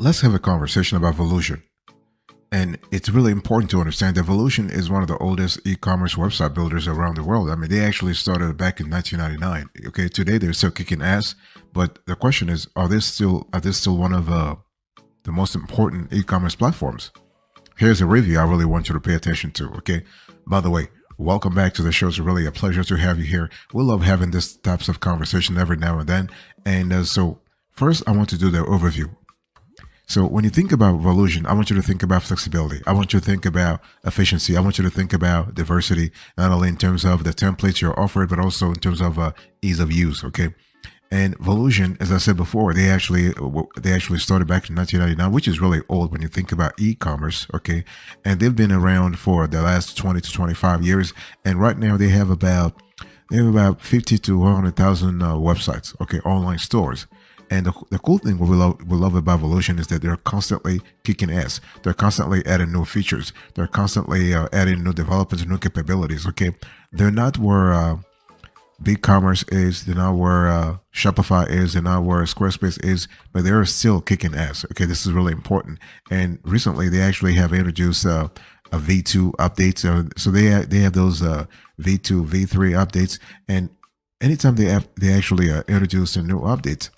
let's have a conversation about Volusion. And it's really important to understand that Volusion is one of the oldest e-commerce website builders around the world. I mean, they actually started back in 1999. Okay, today they're still kicking ass, but the question is, are they still one of the most important e-commerce platforms? Here's a review I really want you to pay attention to. Okay, by the way, welcome back to the show. It's really a pleasure to have you here. We love having this types of conversation every now and then. And so first, I want to do the overview. So when you think about Volusion, I want you to think about flexibility. I want you to think about efficiency. I want you to think about diversity, not only in terms of the templates you're offered, but also in terms of ease of use. Okay. And Volusion, as I said before, they actually started back in 1999, which is really old when you think about e-commerce. Okay. And they've been around for the last 20 to 25 years. And right now they have about 50 to 100,000 websites. Okay. Online stores. And the cool thing we love about Volusion is that they're constantly kicking ass. They're constantly adding new features. They're constantly adding new developments and new capabilities. Okay, they're not where BigCommerce is. They're not where Shopify is. They're not where Squarespace is. But they're still kicking ass. Okay, this is really important. And recently, they actually have introduced a V2 update. So they have those V2, V3 updates. And anytime they actually introduce a new update,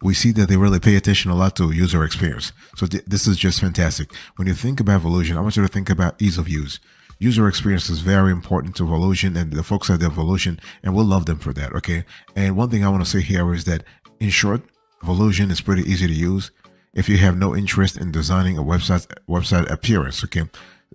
we see that they really pay attention a lot to user experience. So this is just fantastic. When you think about Volusion, I want you to think about ease of use. User experience is very important to Volusion and the folks at the Volusion, and we'll love them for that, okay? And one thing I want to say here is that, in short, Volusion is pretty easy to use if you have no interest in designing a website appearance, okay?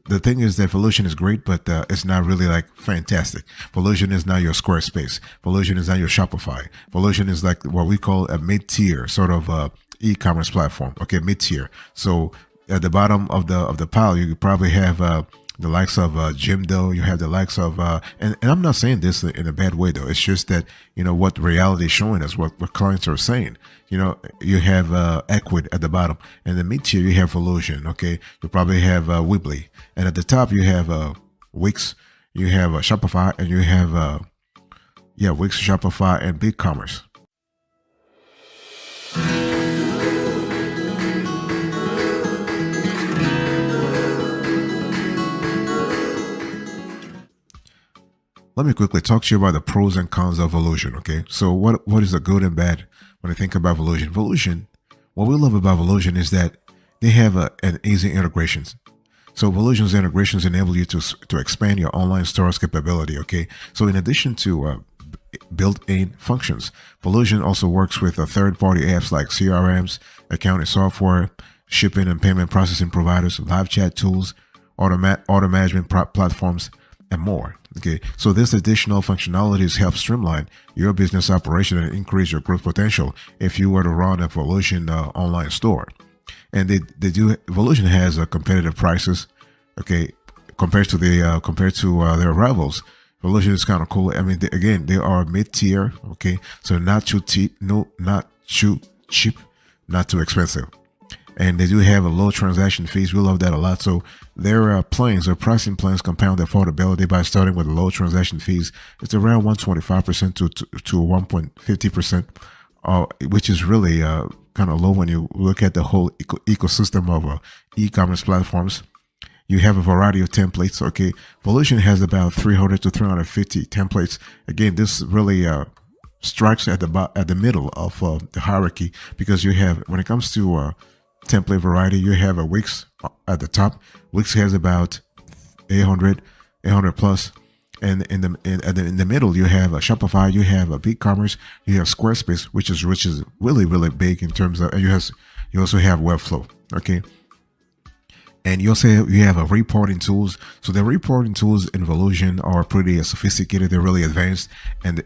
The thing is that Volusion is great, but it's not really like fantastic. Volusion is not your Squarespace. Volusion is not your Shopify. Volusion is like what we call a mid-tier sort of e-commerce platform. Okay, mid-tier. So at the bottom of the pile, you probably have the likes of Jimdo. You have the likes of and I'm not saying this in a bad way though. It's just that what reality is showing us, what clients are saying. You have Equid at the bottom, and the mid tier you have Volusion. Okay, you probably have Weebly, and at the top you have Wix, you have Shopify, and you have Wix, Shopify, and BigCommerce. Let me quickly talk to you about the pros and cons of Volusion, okay? So what is the good and bad when I think about Volusion? Volusion, what we love about Volusion is that they have an easy integrations. So Volusion's integrations enable you to expand your online store's capability, okay? So in addition to built-in functions, Volusion also works with third-party apps like CRMs, accounting software, shipping and payment processing providers, live chat tools, order management platforms, and more. Okay, so this additional functionalities help streamline your business operation and increase your growth potential if you were to run a Volusion online store. And Volusion has competitive prices. Okay, compared to their rivals. Volusion is kind of cool. I mean, they are mid-tier. Okay, so not too cheap, not too cheap, not too expensive. And they do have a low transaction fees. We love that a lot. So their pricing plans compound affordability by starting with low transaction fees. It's around 125% to 1.50%, which is really kind of low when you look at the whole ecosystem of e-commerce platforms. You have a variety of templates. Okay, Volusion has about 300 to 350 templates. Again, this really strikes at the middle of the hierarchy, because you have, when it comes to template variety, you have a Wix at the top. Wix has about 800 plus, and in the middle you have a Shopify, you have a BigCommerce, you have Squarespace, which is really big in terms of, and you also have Webflow. Okay, and you have a reporting tools. So the reporting tools in Volusion are pretty sophisticated. They're really advanced, and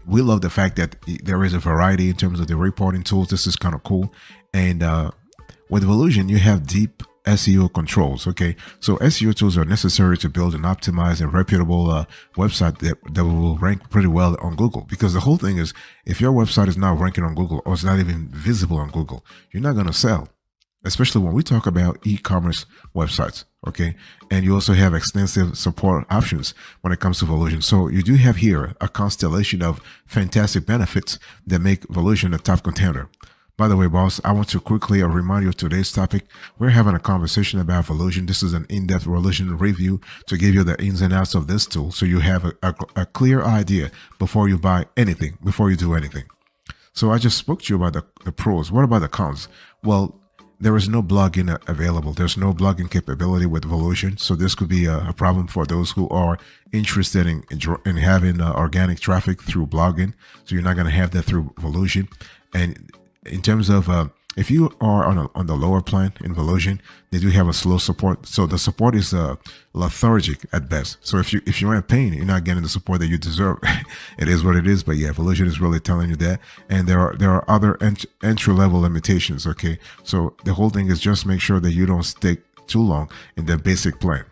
we love the fact that there is a variety in terms of the reporting tools. This is kind of cool. And with Volusion, you have deep SEO controls. Okay, so SEO tools are necessary to build an optimized and reputable website that will rank pretty well on Google. Because the whole thing is, if your website is not ranking on Google, or it's not even visible on Google, you're not going to sell. Especially when we talk about e-commerce websites, okay? And you also have extensive support options when it comes to Volusion. So you do have here a constellation of fantastic benefits that make Volusion a top contender. By the way, boss, I want to quickly remind you of today's topic. We're having a conversation about Volusion. This is an in-depth Volusion review to give you the ins and outs of this tool so you have a clear idea before you buy anything, before you do anything. So I just spoke to you about the pros. What about the cons? Well, there is no blogging available. There's no blogging capability with Volusion. So this could be a problem for those who are interested in having organic traffic through blogging. So you're not going to have that through Volusion. And in terms of if you are on the lower plan in Volusion, they do have a slow support. So the support is lethargic at best. So if you're in pain, you're not getting the support that you deserve. It is what it is. But yeah, Volusion is really telling you that. And there are other entry level limitations. Okay, so the whole thing is just make sure that you don't stick too long in the basic plan.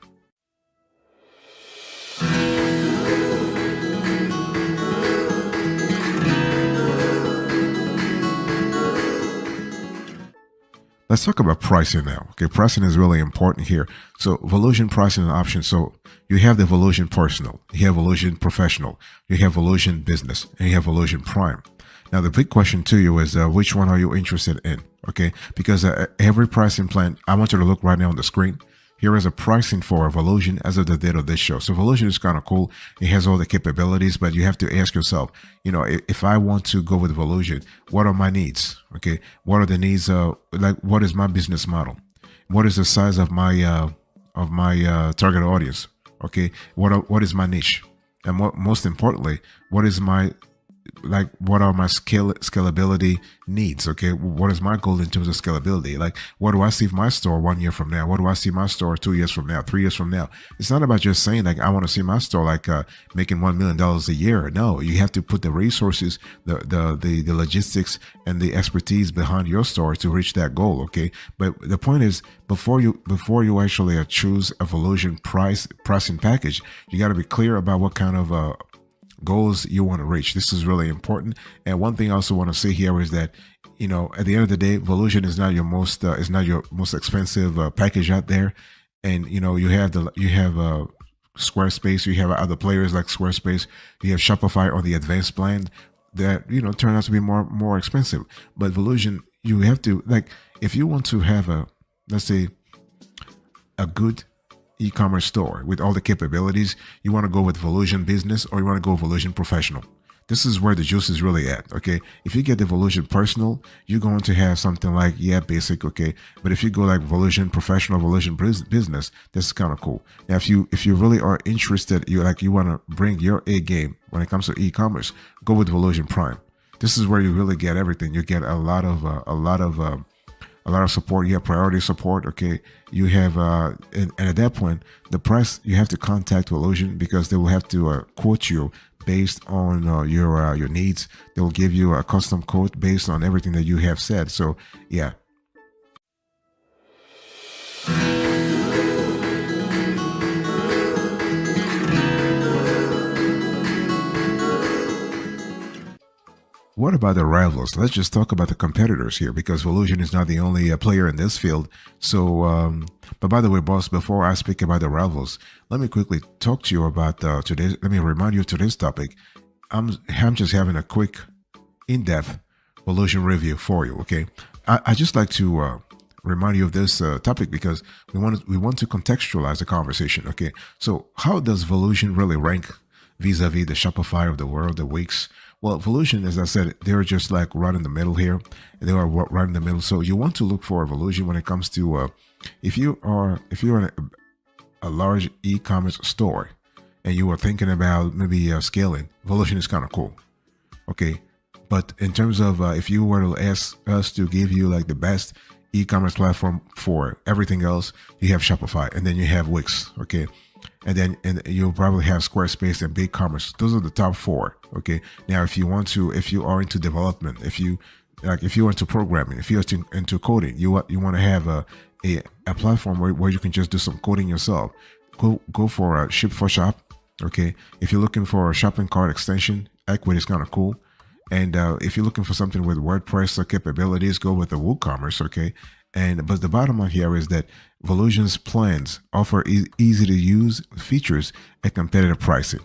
Let's talk about pricing now. Okay, pricing is really important here. So Volusion pricing and options. So you have the Volusion Personal, you have Volusion Professional, you have Volusion Business, and you have Volusion Prime. Now the big question to you is which one are you interested in? Okay, because every pricing plan, I want you to look right now on the screen. Here is a pricing for Volusion as of the date of this show. So Volusion is kind of cool. It has all the capabilities, but you have to ask yourself, you know, if I want to go with Volusion, what are my needs? Okay, what are the needs? Like, what is my business model? What is the size of my target audience? Okay, what is my niche? And most importantly, what are my scalability needs? Okay, what is my goal in terms of scalability? Like, what do I see my store 1 year from now? What do I see my store 2 years from now, 3 years from now? It's not about just saying like I want to see my store like making $1 million a year. No, you have to put the resources, the logistics, and the expertise behind your store to reach that goal. Okay, but the point is before you actually choose a Volusion pricing package, you got to be clear about what kind of goals you want to reach. This is really important. And one thing I also want to say here is that, you know, at the end of the day, Volusion is not your most expensive package out there. And you know, you have Squarespace, you have other players like Squarespace, you have Shopify on the advanced plan that, you know, turn out to be more expensive. But Volusion, you have to, like, if you want to have let's say a good e-commerce store with all the capabilities, you want to go with Volusion Business or you want to go Volusion Professional. This is where the juice is really at. Okay, if you get the Volusion Personal, you're going to have something like basic. Okay, but if you go like Volusion Professional, Volusion Business, this is kind of cool. Now if you really are interested, you want to bring your A game when it comes to e-commerce, go with Volusion Prime. This is where you really get everything. You get a lot of support. You have priority support. Okay, you have and at that point the price, you have to contact Volusion because they will have to quote you based on your needs. They will give you a custom quote based on everything that you have said. So yeah. What about the rivals? Let's just talk about the competitors here because Volusion is not the only player in this field. So, but by the way, boss, before I speak about the rivals, let me quickly talk to you about today's. Let me remind you of today's topic. I'm just having a quick, in-depth Volusion review for you. Okay, I just like to remind you of this topic because we want to contextualize the conversation. Okay, so how does Volusion really rank vis-a-vis the Shopify of the world, the Wix? Well, Volusion, as I said, they're just like right in the middle here. They are right in the middle. So you want to look for Volusion when it comes to if you're in a large e-commerce store and you are thinking about maybe scaling, Volusion is kind of cool. Okay, but in terms of if you were to ask us to give you like the best e-commerce platform for everything else, you have Shopify, and then you have Wix. Okay. And you'll probably have Squarespace and BigCommerce. Those are the top four. Okay. Now, if you are into development, if you are into programming, if you're into coding, you want to have a platform where you can just do some coding yourself. Go for a Ship4Shop. Okay. If you're looking for a shopping cart extension, Equity is kind of cool. And if you're looking for something with WordPress capabilities, go with the WooCommerce. Okay. But the bottom line here is that Volusion's plans offer easy to use features at competitive pricing.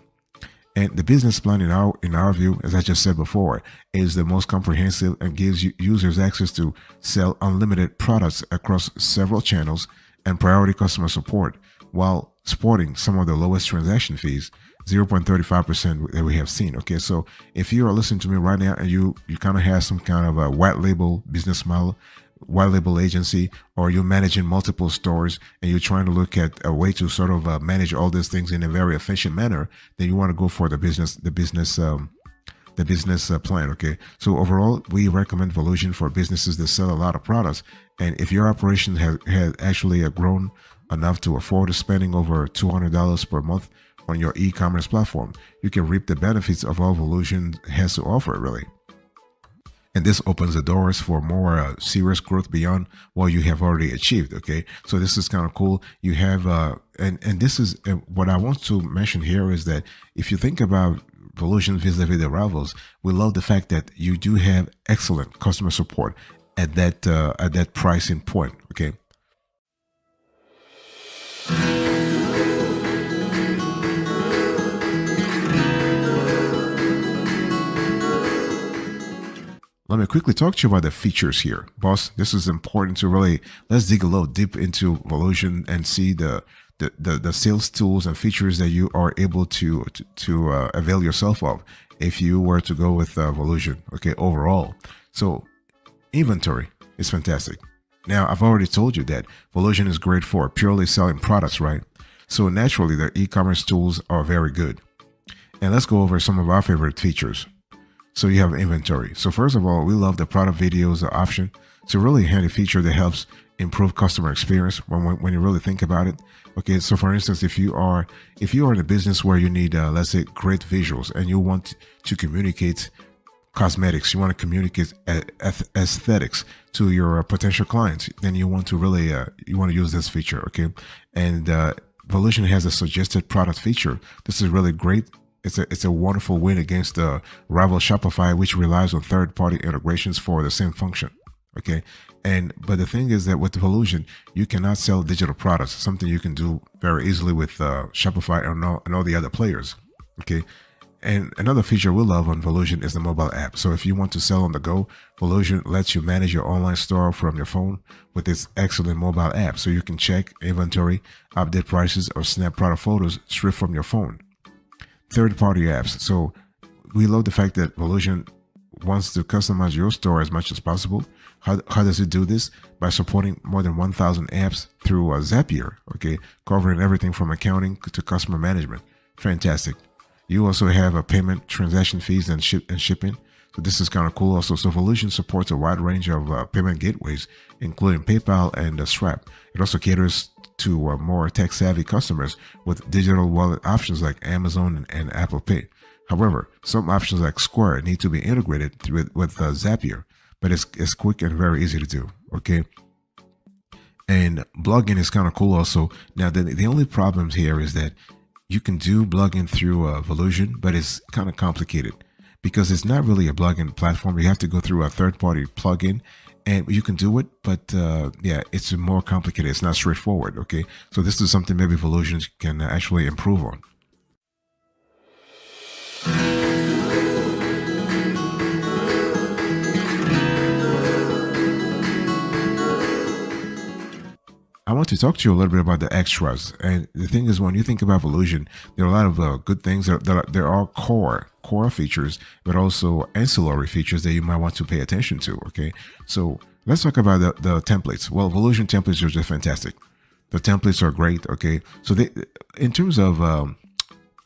And the business plan, in our view, as I just said before, is the most comprehensive and gives users access to sell unlimited products across several channels and priority customer support, while sporting some of the lowest transaction fees, 0.35% that we have seen. Okay, so if you are listening to me right now and you kind of have some kind of a white label business model, white label agency, or you're managing multiple stores and you're trying to look at a way to sort of manage all these things in a very efficient manner, then you want to go for the business plan. Okay, so overall, we recommend Volusion for businesses that sell a lot of products. And if your operation has actually grown enough to afford spending over $200 per month on your e-commerce platform, you can reap the benefits of all Volusion has to offer, really. And this opens the doors for more serious growth beyond what you have already achieved. Okay, so this is kind of cool. You have and this is what I want to mention here is that if you think about Volusion vis-a-vis the rivals, we love the fact that you do have excellent customer support at that pricing point. Okay. Let me quickly talk to you about the features here, boss. This is important to really, let's dig a little deep into Volusion and see the sales tools and features that you are able to avail yourself of if you were to go with Volusion. Okay, overall. So inventory is fantastic. Now, I've already told you that Volusion is great for purely selling products, right? So naturally, the e-commerce tools are very good. And let's go over some of our favorite features. So you have inventory. So first of all, we love the product videos option. It's a really handy feature that helps improve customer experience when you really think about it. Okay, so for instance, if you are in a business where you need, let's say, great visuals and you want to communicate cosmetics, you want to communicate aesthetics to your potential clients, then you want to really you want to use this feature. Okay, and Volusion has a suggested product feature. This is really great. It's a wonderful win against the rival Shopify, which relies on third-party integrations for the same function. Okay, but the thing is that with Volusion, you cannot sell digital products, something you can do very easily with Shopify and all the other players. Okay, and another feature we love on Volusion is the mobile app. So if you want to sell on the go, Volusion lets you manage your online store from your phone with its excellent mobile app, so you can check inventory, update prices, or snap product photos straight from your phone. Third-party apps. So we love the fact that Volusion wants to customize your store as much as possible. How does it do this? By supporting more than 1,000 apps through Zapier, okay, covering everything from accounting to customer management. Fantastic. You also have a payment, transaction fees, and shipping. So this is kind of cool also. So Volusion supports a wide range of payment gateways, including PayPal and Stripe. It also caters to more tech-savvy customers with digital wallet options like Amazon and Apple Pay. However, some options like Square need to be integrated with Zapier, but it's quick and very easy to do. Okay, and blogging is kind of cool also. Now, the only problem here is that you can do blogging through Volusion, but it's kind of complicated because it's not really a blogging platform. You have to go through a third-party plugin. And you can do it, but yeah, it's more complicated. It's not straightforward, okay? So this is something maybe Volusion can actually improve on. I want to talk to you a little bit about the extras. And the thing is, when you think about Volusion, there are a lot of good things. There are core features, but also ancillary features that you might want to pay attention to. Okay, so let's talk about the templates. Well, Volusion templates are just fantastic. The templates are great. Okay, so in terms of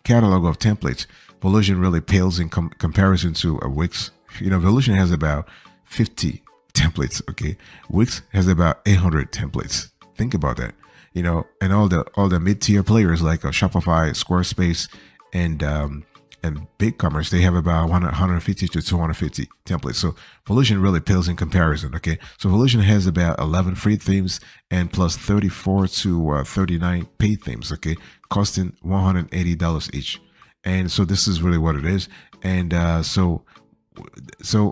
catalog of templates, Volusion really pales in comparison to Wix. You know, Volusion has about 50 templates. Okay, Wix has about 800 templates. Think about that, you know, and all the mid-tier players like Shopify, Squarespace, and BigCommerce, they have about 150 to 250 templates. So Volusion really pales in comparison. Okay, so Volusion has about 11 free themes and plus 34 to 39 paid themes. Okay, costing $180 each, and so this is really what it is. And so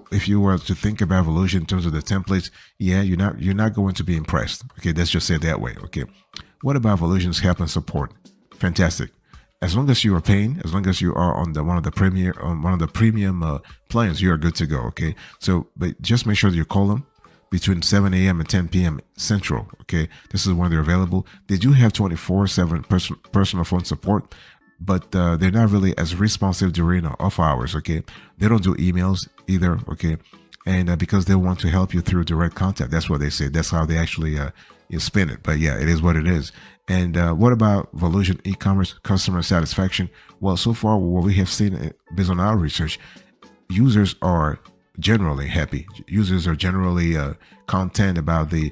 if you were to think about Volusion in terms of the templates, yeah, you're not going to be impressed. Okay, let's just say it that way. Okay, what about Volusion's help and support? Fantastic. as long as you are paying, as long as you are on the one of the premium plans, you are good to go. Okay, so but just make sure that you call them between 7 a.m. and 10 p.m. Central. Okay, this is when they're available. They do have 24/7 personal phone support, but they're not really as responsive during off hours. Okay, they don't do emails either. Okay, and because they want to help you through direct contact, that's what they say. That's how they actually you spin it. But yeah, it is what it is. And what about Volusion e-commerce customer satisfaction? Well, so far what we have seen based on our research, users are generally happy. Users are generally content about the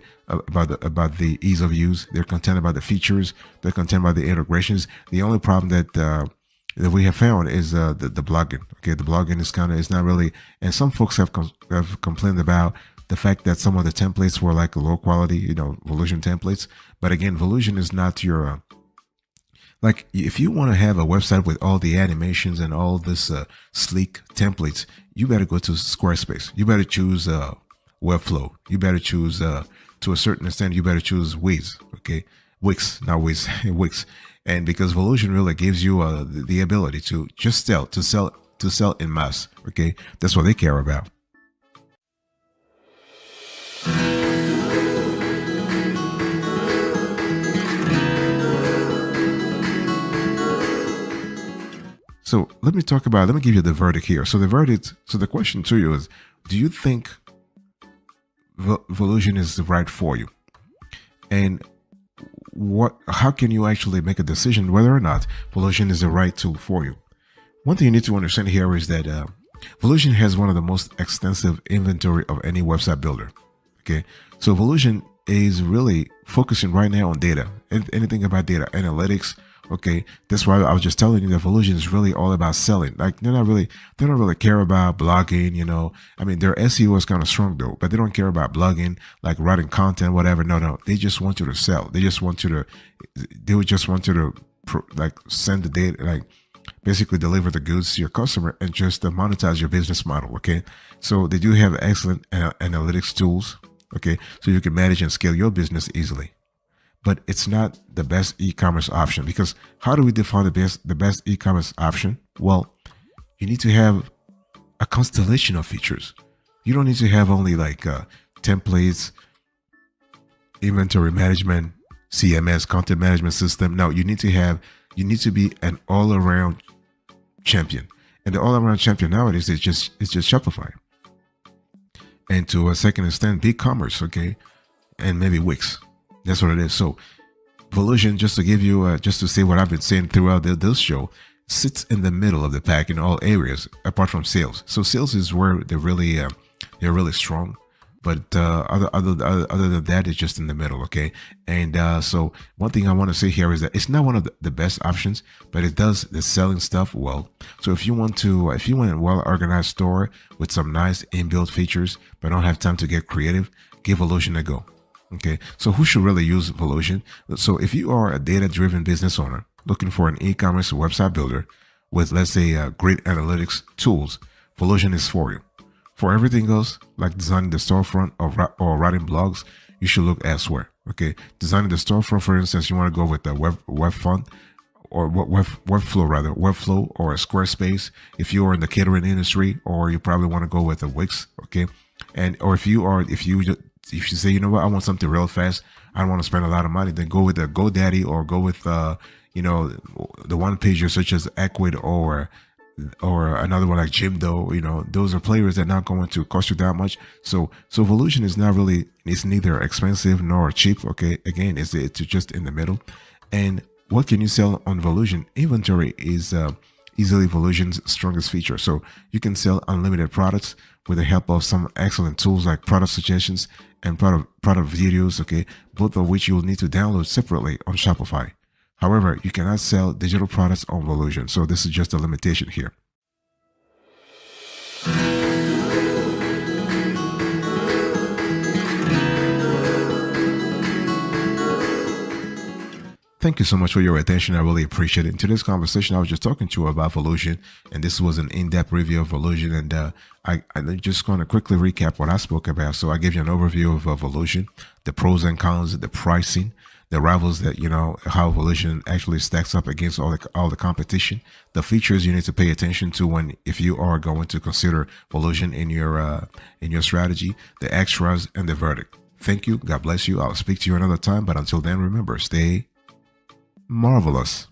ease of use. They're content about the features. They're content about the integrations. The only problem that we have found is the blogging. Okay, the blogging is not really, and some folks have complained about the fact that some of the templates were like low quality, Volusion templates. But again, Volusion is not your like if you want to have a website with all the animations and all this sleek templates, you better go to Squarespace. You better choose Webflow. You better choose to a certain extent. You better choose Wiz. Okay, Wix, not Wiz, Wix. And because Volusion really gives you the ability to just sell in mass. Okay, that's what they care about. So let me give you the verdict here. So the question to you is, do you think Volusion is right for you? And how can you actually make a decision whether or not Volusion is the right tool for you? One thing you need to understand here is that Volusion has one of the most extensive inventory of any website builder. Okay, so Volusion is really focusing right now on data, anything about data analytics. Okay, that's why I was just telling you that Volusion is really all about selling. Like they don't really care about blogging. I mean, their SEO is kind of strong though, but they don't care about blogging, like writing content, whatever. No, they just want you to sell. They would just want you to like send the data, like basically deliver the goods to your customer and just monetize your business model. Okay, so they do have excellent analytics tools. Okay, so you can manage and scale your business easily. But it's not the best e-commerce option, because how do we define the best e-commerce option? Well, you need to have a constellation of features. You don't need to have only like templates, inventory management, CMS, content management system. No, you need to be an all-around champion. And the all-around champion nowadays is just Shopify. And to a second extent, BigCommerce, okay? And maybe Wix. That's what it is. So Volusion, just to give you, just to say what I've been saying throughout this show, sits in the middle of the pack in all areas, apart from sales. So sales is where they're really strong. But other than that, it's just in the middle, okay? And so one thing I want to say here is that it's not one of the best options, but it does the selling stuff well. So if you want a well-organized store with some nice inbuilt features, but don't have time to get creative, give Volusion a go. Okay, so who should really use Volusion? So if you are a data-driven business owner looking for an e-commerce website builder with, let's say, great analytics tools, Volusion is for you. For everything else, like designing the storefront or writing blogs, you should look elsewhere. Okay, designing the storefront, for instance, you want to go with the Webfront or Webflow or a Squarespace. If you are in the catering industry, or you probably want to go with a Wix. Okay, or if you say, you know what, I want something real fast, I don't want to spend a lot of money, then go with the GoDaddy, or go with the one pager such as Equid or another one like Jimdo. Those are players that are not going to cost you that much. So Volusion is it's neither expensive nor cheap. Okay, again, it's just in the middle. And what can you sell on Volusion? Inventory is easily Volusion's strongest feature. So you can sell unlimited products with the help of some excellent tools like product suggestions and product videos, okay, both of which you will need to download separately on Shopify. However, you cannot sell digital products on Volusion, so this is just a limitation here. Thank you so much for your attention. I really appreciate it. In today's conversation, I was just talking to you about Volusion, and this was an in-depth review of Volusion. And I'm just going to quickly recap what I spoke about. So I gave you an overview of Volusion, the pros and cons, the pricing, the rivals that, you know, how Volusion actually stacks up against all the competition, the features you need to pay attention to when, if you are going to consider Volusion in your strategy, the extras and the verdict. Thank you. God bless you. I'll speak to you another time. But until then, remember, stay marvelous.